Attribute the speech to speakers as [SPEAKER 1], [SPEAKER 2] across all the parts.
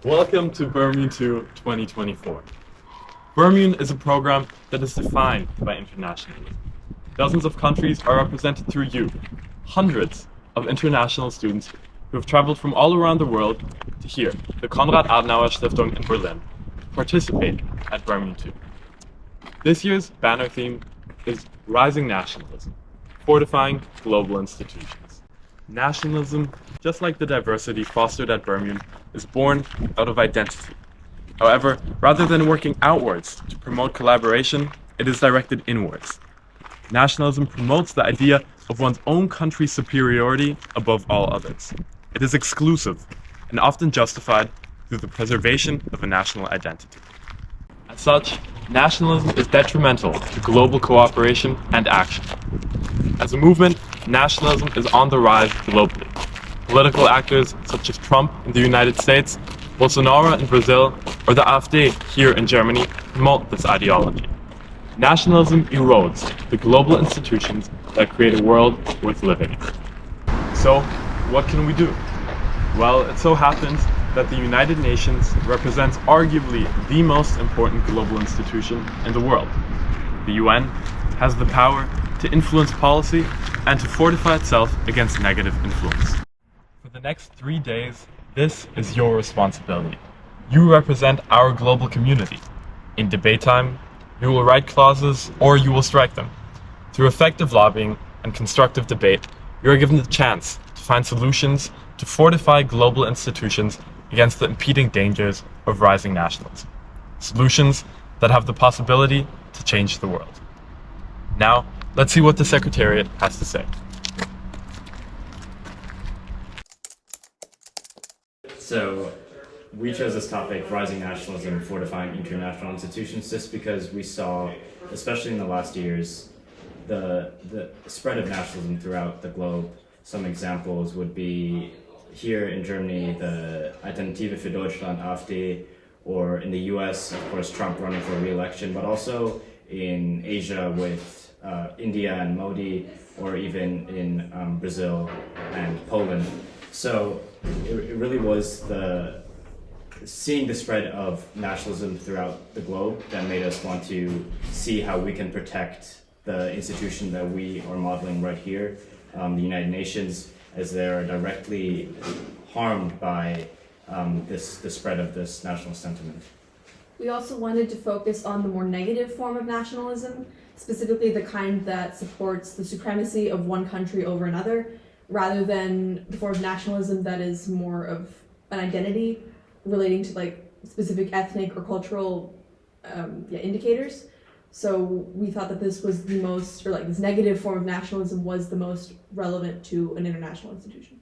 [SPEAKER 1] Welcome to BERMUN2 2024. BERMUN is a program that is defined by internationalism. Dozens of countries are represented through you, hundreds of international students who have traveled from all around the world to here, the Konrad Adenauer Stiftung in Berlin, to participate at BERMUN2. This year's banner theme is Rising Nationalism, Fortifying Global Institutions. Nationalism, just like the diversity fostered at BERMUN, is born out of identity. However, rather than working outwards to promote collaboration, it is directed inwards. Nationalism promotes the idea of one's own country's superiority above all others. It is exclusive and often justified through the preservation of a national identity. As such, nationalism is detrimental to global cooperation and action. As a movement, nationalism is on the rise globally. Political actors such as Trump in the United States, Bolsonaro in Brazil, or the AfD here in Germany promote this ideology. Nationalism erodes the global institutions that create a world worth living in. So, what can we do? Well, it so happens that the United Nations represents arguably the most important global institution in the world. The UN has the power to influence policy and to fortify itself against negative influence. For the next 3 days, this is your responsibility. You represent our global community. In debate time, you will write clauses or you will strike them. Through effective lobbying and constructive debate, you are given the chance to find solutions to fortify global institutions against the impeding dangers of rising nationalism. Solutions that have the possibility to change the world. Now, let's see what the Secretariat has to say.
[SPEAKER 2] So, we chose this topic, Rising Nationalism, Fortifying International Institutions, just because we saw, especially in the last years, the spread of nationalism throughout the globe. Some examples would be here in Germany, the Alternative für Deutschland, AfD, or in the US, of course, Trump running for re-election, but also in Asia with India and Modi, or even in Brazil and Poland. So it really was seeing the spread of nationalism throughout the globe that made us want to see how we can protect the institution that we are modeling right here, the United Nations, as they are directly harmed by the spread of this national sentiment.
[SPEAKER 3] We also wanted to focus on the more negative form of nationalism, specifically the kind that supports the supremacy of one country over another, rather than the form of nationalism that is more of an identity relating to like specific ethnic or cultural indicators. So we thought that this was the most, or like this negative form of nationalism was the most relevant to an international institution.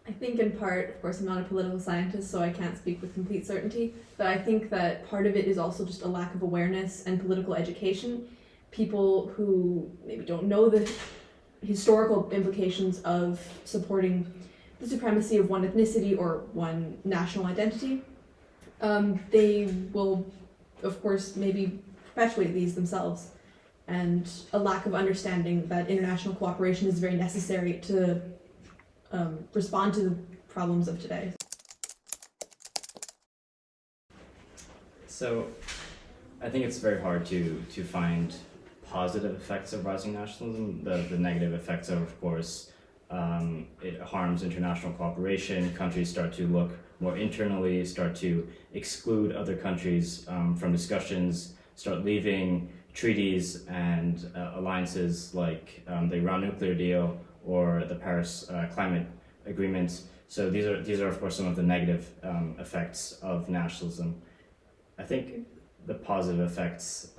[SPEAKER 3] I think in part, of course, I'm not a political scientist, so I can't speak with complete certainty, but I think that part of it is also just a lack of awareness and political education. People who maybe don't know the historical implications of supporting the supremacy of one ethnicity or one national identity, they will, of course, maybe perpetuate these themselves. And a lack of understanding that international cooperation is very necessary to respond to the problems of today.
[SPEAKER 2] So I think it's very hard to find positive effects of rising nationalism. The negative effects are, of course, it harms international cooperation. Countries start to look more internally, start to exclude other countries from discussions, start leaving treaties and alliances like the Iran nuclear deal or the Paris climate agreements. So these are of course some of the negative effects of nationalism. I think the positive effects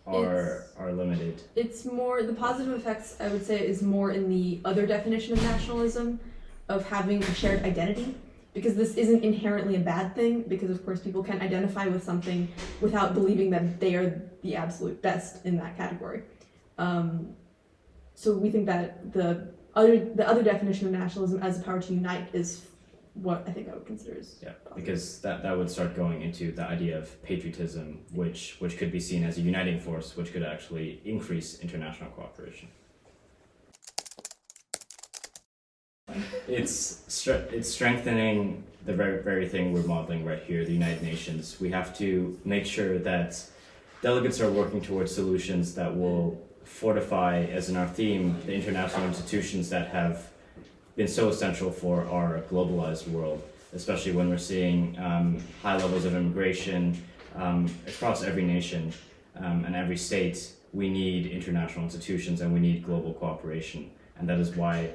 [SPEAKER 2] are limited.
[SPEAKER 3] It's more, the positive effects, I would say, is more in the other definition of nationalism, of having a shared identity, because this isn't inherently a bad thing, because of course people can identify with something without believing that they are the absolute best in that category. So we think that the other definition of nationalism as a power to unite is what I think I would consider as positive.
[SPEAKER 2] Because that would start going into the idea of patriotism, which could be seen as a uniting force, which could actually increase international cooperation. it's strengthening the very thing we're modeling right here, the United Nations. We have to make sure that delegates are working towards solutions that will fortify, as in our theme, the international institutions that have been so essential for our globalized world, especially when we're seeing high levels of immigration across every nation and every state. We need international institutions and we need global cooperation. And that is why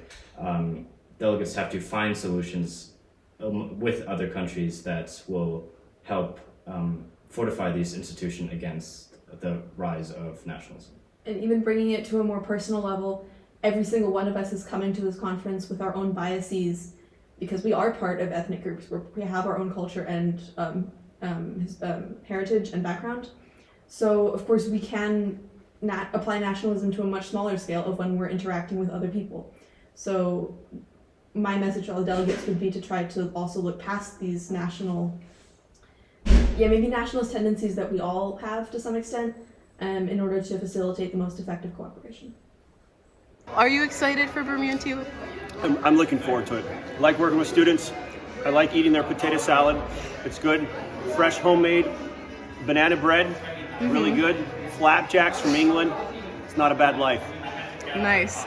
[SPEAKER 2] delegates have to find solutions with other countries that will help fortify these institutions against the rise of nationalism.
[SPEAKER 3] And even bringing it to a more personal level, every single one of us is coming to this conference with our own biases because we are part of ethnic groups where we have our own culture and heritage and background. So of course we can apply nationalism to a much smaller scale of when we're interacting with other people. So my message to all the delegates would be to try to also look past these maybe nationalist tendencies that we all have to some extent in order to facilitate the most effective cooperation.
[SPEAKER 4] Are you excited for BERMUN2?
[SPEAKER 5] I'm looking forward to it. I like working with students. I like eating their potato salad. It's good. Fresh homemade banana bread, really good. Flapjacks from England. It's not a bad life.
[SPEAKER 4] Nice.